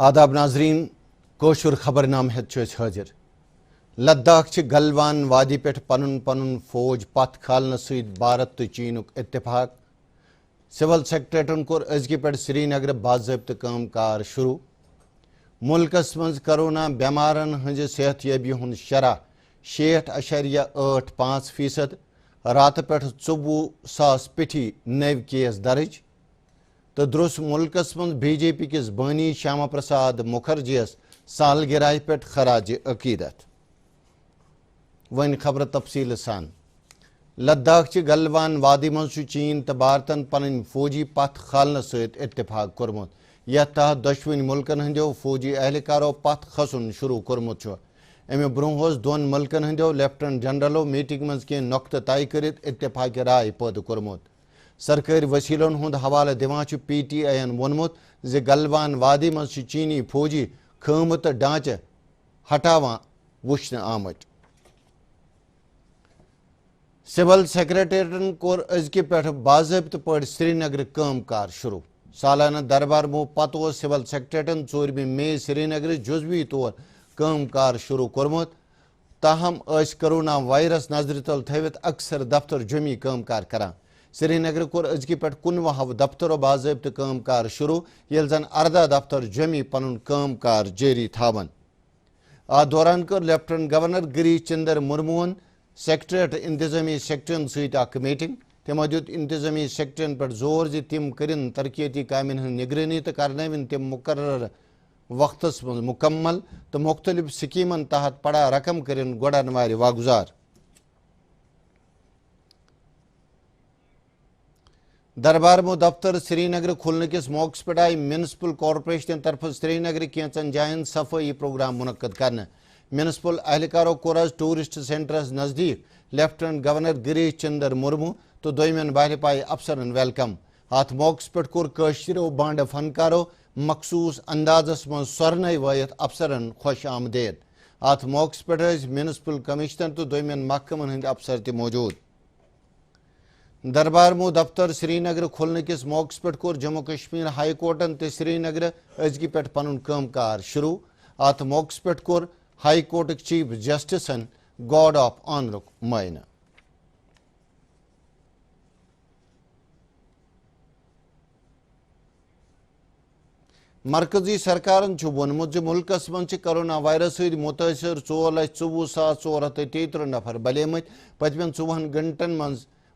آداب ناظرین کوشر خبرنام ہیت حاضر لداخ گلوان وادی پہ پن فوج پت کھالنے ست بھارت تو چینک اتفاق سول سیکریٹرن کور ازگی پہ سری نگر باضابطہ کام کار شروع ملکس مز کرونا بیمارن ہز صحت یابی ہند شرح 60.85%، رات پہ 24,000 پٹھی نو کیس درج تو درس ملکس مز بی جے پی کس بانی شیاما پرساد مکھرجیس سالگرہ پہ خراج عقیدت۔ ون خبر تفصیل سان لداخ گلوان وادی مز چین تو بھارتن پن فوجی پت کھالنے ست اتفاق کورمت، یتھ تحت دشوین ملکن ہندو فوجی اہلکارو پت کھسن شروع کورمت۔ امہ برہ دون ملکن ہندو لیفٹنٹ جنرلو میٹنگ مز کی نقطہ طے کرت اتفاق رائے پید کورمت۔ سرکاری وسیلن ہند حوالہ دِوان پی ٹی آئی ین وونمت زِ گلوان وادی مز چینی فوجی خیمہ تو ڈانچہ ہٹاوان وچھنہ آمت۔ سول سیکریٹریٹن کور ازکہ پہ باضابطہ پہ سری نگر کام کار شروع۔ سالانہ دربار مو پتہ سول سیکریٹریٹن 4 مئی سری نگر جزوی طور کام کار شروع کورمت، تاہم کرونا وائرس نظر تل تھوت اکثر دفتر جمی کام کار کران۔ سری نگر کور ازکہ پہ 19 دفترو باضابطہ کام کار شروع، یل زن 14 دفتر جمی پن کام کار جاری تھاون۔ ات دوران کر lieutenant governor Girish Chandra Murmu secretariat انتظامی سیکٹرن ست اخ میٹنگ۔ تمو دیت انتظامی سیکٹرن پہ زور زِ تم کرن ترقیتی کامن ہند نگرانی تو کرناون تم مقرر وقتس مز مکمل تو مختلف سکیمن تحت پڑا رقم کرن گوڑن وار واگزار۔ دربار مو دفتر سری نگر کھلنے کس موقع پہ آئی میونسپل کارپوریشن طرف سری نگر کینچن جائن صفائی پروگرام منعقد کرنے۔ میونسپل اہلکارو کور ٹورسٹ سینٹرس نزدیک لیفٹنٹ گورنر گریش چندر مرمو تو دویمین بہل پائی افسرن ویلکم۔ ات موقع پہ کور کشرو بانڈ فنکارو مخصوص اندازس من سورنے وایت افسرن خوش آمدید۔ ات موقع پہ میونسپل کمشنر تو دویمین محکمن ہند افسر تہ موجود۔ دربار مو دفتر سری نگر کھلنے کس موقع پہ کور جموں کشمیر ہائی کورٹن تو سری نگر ازگی پہ پن کام کار شروع۔ ات موقع پہ کور ہائی کورٹ چیف جسٹسن گارڈ آف آنرک معائنہ۔ مرکزی سرکارن وونمت ملکس من کرونا وائرس ست متاثر 4,04,433 نفر بلیمت، پتمین 24 گھنٹن من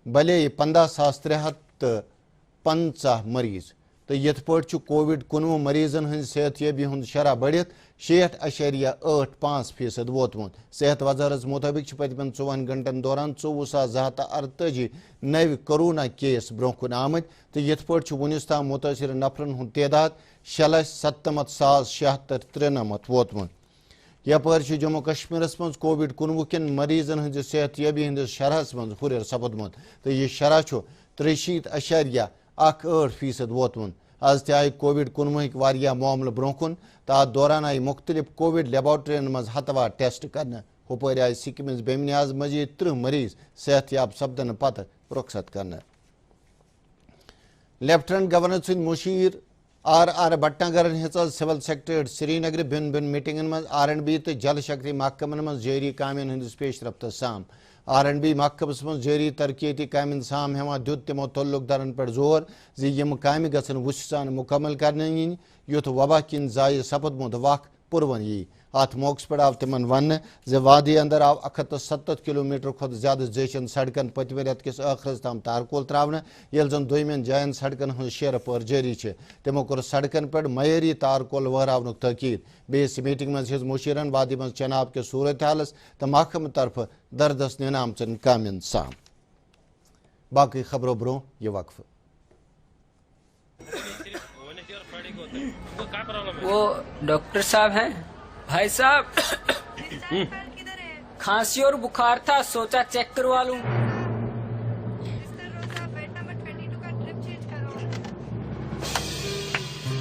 بلے 15,350 مریض تو یت پہ کووڈ-19 مریضن ہند صحت یابی ہند شرح بڑھت 60.85% ووتمت۔ صحت وزارت مطابق پتمین 24 گھنٹن دوران 24,248 نو کرونا کیس برہ کن آمت تو یت پہ ونس تام متاثر نفرن ہند تعداد 6,97,693 ووتمت۔ یپر جموں کشمیرس مز کووڈ-19 کن مریضن ہند صحت یابی ہندس شرحس مز ہریر سپدمت تو یہ شرح 63.18% ووتمت۔ آز تہ آئی کووڈ-19 واریا معاملہ برہ کن تو ات دوران آئی مختلف کووڈ لیبارٹرین مز ہتوار ٹیسٹ کرنے۔ ہپر آئی سکم مز بے نیاز مزید 30 مریض صحت یاب سپدن پتہ رخصت کرنے۔ لیفٹنٹ گورنر سند مشیر آر بٹنگرن ہز سول سیکریٹریٹ سری نگر بین میٹنگن مز R&B تو جل شکتی محکمن مز جاری کامین ہندس پیش رفت سام۔ R&B محکمس مز جاری ترقیتی کامین سام ہیوان دیت تمو تعلق دارن پہ زور زِ یم کامہ گژھن وُچھ سان مکمل کرنے ین یُتھ وبا کن ضائع سپدمت وقت پُرون یی۔ ات موقع پہ آو تمن ونہ زِ وادی اندر آو 170 کلومیٹر کھت زیادہ زیچن سڑکن پتمہ رٮ۪تہٕ کس ٲخرس تام تارکول تراونہ، ییٚلہِ زن دویمین جاین سڑکن ہز شیرٕ پٲر جاری چھ۔ تمو کوٚر سڑکن پہ معیاری تارکول وہراونک تاکید۔ بیس میٹنگ مز ہز مشیرن وادی مز چناب کے صورتحالس تو محکمہ طرف دردس ننہ آمژن کامین سام۔ باقی خبرو برو یہ وقف۔ وہ ڈاکٹر صاحب ہیں بھائی صاحب، کھانسی اور بخار تھا، سوچا چیک کروا لوں۔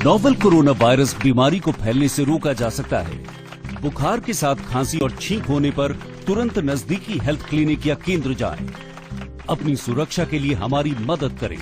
نوول کورونا وائرس بیماری کو پھیلنے سے روکا جا سکتا ہے۔ بخار کے ساتھ کھانسی اور چھینک ہونے پر ترنت نزدیکی ہیلتھ کلینک یا کیندر جائیں۔ اپنی سرکشا کے لیے ہماری مدد کریں۔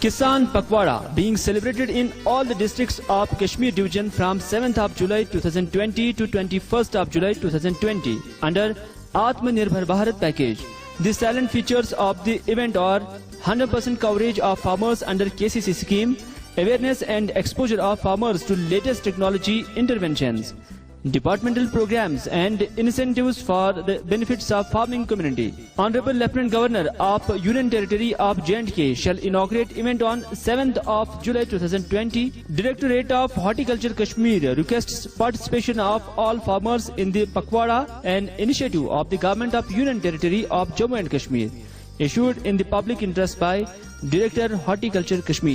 Kisan Pakwara being celebrated in all the districts of Kashmir division from 7th of July 2020 to 21st of July 2020 under Atmanirbhar Bharat package. The silent features of the event are 100% coverage of farmers under KCC scheme, awareness and exposure of farmers to latest technology interventions, departmental programs and incentives for the benefits of farming community. Honorable Lieutenant Governor of Union Territory of J&K shall inaugurate event on 7th of July 2020. Directorate of Horticulture Kashmir requests participation of all farmers in the Pakwara, an initiative of the Government of Union Territory of Jammu and Kashmir, issued in the public interest by Director Horticulture Kashmir.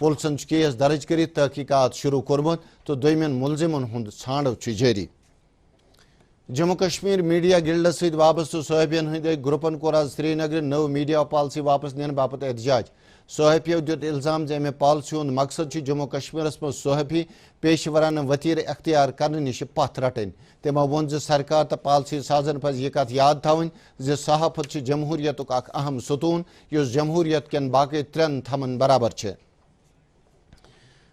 پولیسن case درج کر تحقیقات شروع کورمت تو دویمین ملزمن ہند ژھانڈو جاری Jammu Kashmir media گلڈس ست وابستہ صحافین ہند گروپن کور آز سری نگر نو میڈیا پالسی واپس نین باپت احتجاج صحافیو دیت الزام زِ امہ پالسی ہند مقصد جموں کشمیرس مز صحافی پیشورانہ وتیر اختیار کرنے نش پتھ رٹن تمو وون سرکار تو پالسی سازن پز یہ کت یاد تھوین زِ صحافت جمہوریتک اخ اہم ستون یس جمہوریت کین باقی ترین تھمن برابر چھ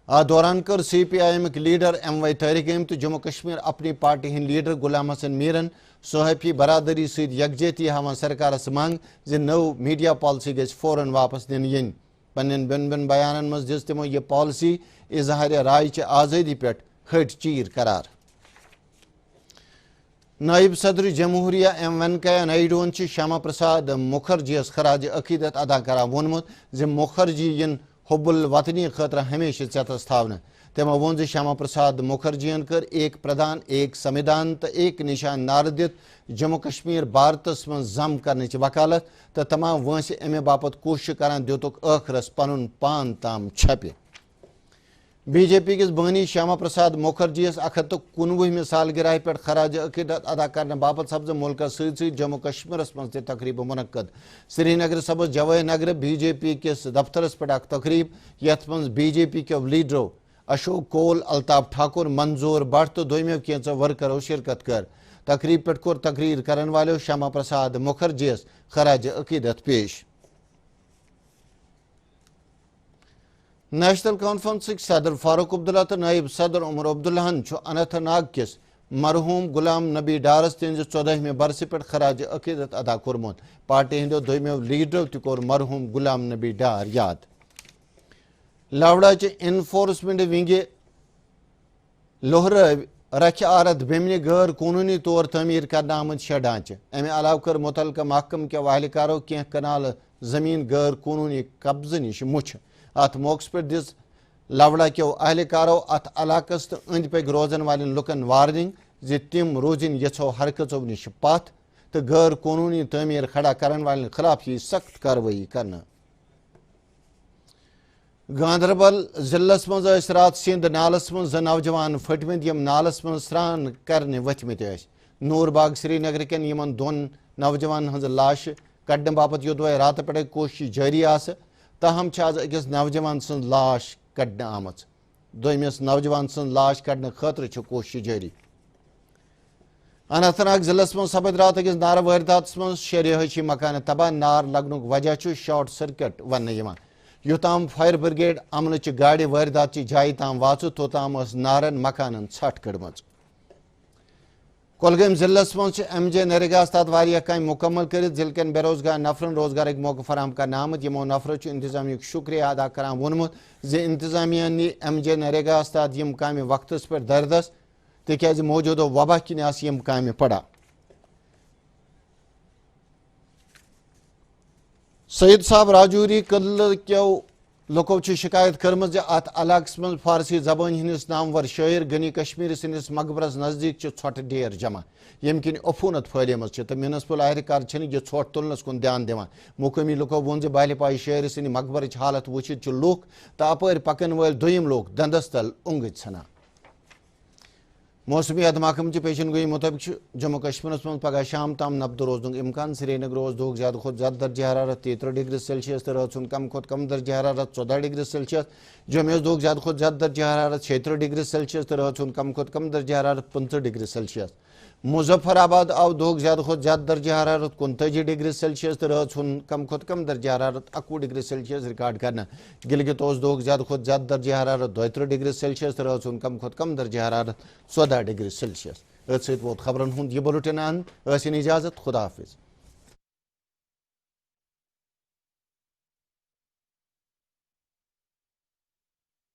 ات دوران کر C P I M leader M Y Tariq تو جموں کشمیر اپنی پارٹی ہند لیڈر غلام حسن میرن صحافی برادری ست یکجہتی ہاوان سرکارس منگ زِ نو میڈیا پالسی گژھِ فوراً واپس دن ین پنن بین بیانن مز دِژ تمو یہ پالسی اظہار رائے چہ آزادی پہ ہٹ چیر قرار نائب صدر جمہوریہ ایم وینکیا نائیڈون شیما پرساد مکھرجی خراج عقیدت ادا کران وونمت زِ مکھرجی ین حب الوطنی خاطر ہمیشہ ژتس تھاونہ تمو وون زِ شیما پرساد مکھرجین کر ایک پردھان ایک سمودھان تو ایک نشان نعرہ دت جموں کشمیر بھارتس من ضم کرنچ وکالت تو تمام وٲنٛسہِ امہ باپت کوشش کران دِتُکھ ٲخرس پنن پان تام چھپہ بی جے پی کس بانی شیما پرساد مکھرجی 119 سالگرہ پہ خراج عقیدت ادا کرنے باپت سپز ملکس ست جموں کشمیرس مز تہ تقریب منعقد سری نگر سپز جوائے نگر بی جے پی کس دفترس پہ اخ تقریب یت مز بی جے پی کیو لیڈرو اشوک کول الطاف ٹھاکر منظور بٹ تو دویمیو کینژو ورکرو شرکت کر تقریب پہ کور تقریر کرن والو شیما پرساد مکھرجی خراج عقیدت پیش نیشنل کانفرنس صدر فاروق عبداللہ تو نائب صدر عمر عبداللہن اننت ناگ کس مرحوم غلام نبی ڈارس تہذ 14 برسہ پہ خراج عقیدت ادا کورمت پارٹی ہندو دویمیو لیڈرو تہ کور مرحوم غلام نبی ڈار یاد لاوڑا انفورسمنٹ ونگ لوہر رکھ آرد بیمنہ غیر قانونی طور تعمیر کرنے آمد 6 ڈانچہ امہ علاوہ کر متعلقہ محکمہ کے اہلکارو کی کنال زمین غیر قانونی قبضہ نش مچھ ات موقع پہ دس لوڑا کیو اہلکارو ات علاقس تو اند پک روزن والن لکن وارننگ زِ تم روزن یژھو حرکتو نش پتھ تو غیر قانونی تعمیر کھڑا کرن والن خلاف یہ سخت کاروٲیی کرنا گاندربل ضلع مز رات سند نالس من 2 نوجوان پھٹمت یم نالس من سران کرنے وتھمت نور باغ سری نگر کن یمن 2 نوجوان ہز لاش کڑنے باپت یودوے رات پہ کوشش جاری آس تاہم آز اکس نوجوان سن لاش کڑنے آمت دویمس نوجوان سن لاش کڑنے خاطر کوشش جاری اننت ناگ ضلع من سپد رات اکس نار واردات من 6 رہائشی مکان تباہ نار لگنک وجہ شارٹ سرکٹ ون یوتام فائر بریگیڈ عملہ گاڑی واردات جائیں تام واچ توتام نارن مکانن ژھٹ کڑمژ کولگام ضلع من ایم جے نریگا تحت واریاہ کامہ مکمل کرت ضلع کن بے روزگار نفرن روزگار موقع فراہم کرنے آمت یمو نفرو انتظامیہ شکریہ ادا کران وونمت زِ انتظامیہ نی ایم جے نریگا تحت یم کامہ وقتس پہ دردس تکیاز موجودہ وبا کن آس یم کامہ پڑا سید صاحب راجوری قلعہ کیو لوکو شکایت کرمز ات علاقس من فارسی زبان ہندس نامور شاعر غنی کشمیر سندس مقبرس نزدیک ژھۄٹھ ڈیر جمع یم کن عفونت پھلیمز تو میونسپل اہلکار یہ ژھۄٹھ تلنس کن دھیان دِوان مقامی لوکو وون بالہِ پایہِ شاعر سند مقبرچ حالت وچھت لوک تو اپر پکن ول دویم لوک دندس تل اونگج ژھنان موسمیات محکمہ پیشن گوئی مطابق جموں کشمیر من پگہ شام تام نبد روزن امکان سری نگر دہ زیادہ کھت زیادہ درجہ حرارت 33 ڈگری سیلسیس تو رات کم کھت کم درجہ حرارت 14 ڈگری سیلسیس جمع دہ زیادہ کھت زیادہ درجہ حرارت 36 ڈگری سیلسیس تو رات کم کھت کم درجہ حرارت 15 ڈگری سیلسیس مظفر آباد آو دہ زیادہ کھت زیادہ درجہ حرارت 39 ڈگری سیلسیس تو رات کم کھت کم درجہ حرارت 21 ڈگری سیلسیس ریکارڈ کرنا گلگت دہ زیادہ کھت زیادہ درجہ حرارت 32 ڈگری سیلسیس تو رات کم کھت کم درجہ حرارت 14 ڈگری سیلسیس ات ست ووت خبرن ہند یہ بلٹن اجازت خدا حافظ